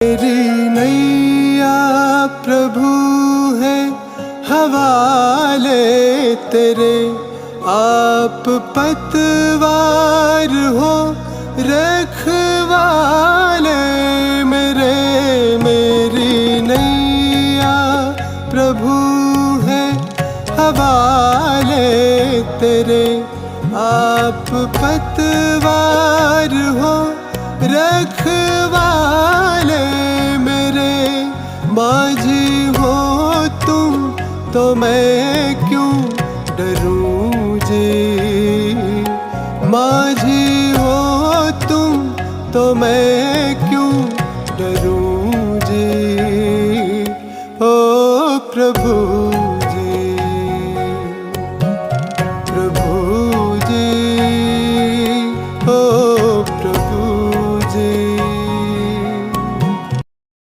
मेरी नैया प्रभु है हवाले तेरे, आप पतवार हो रखवाले मेरे। मेरी नैया प्रभु है हवाले तेरे, आप पतवार हो रखवाले मेरे। माझी हो तुम तो मैं क्यों डरूं,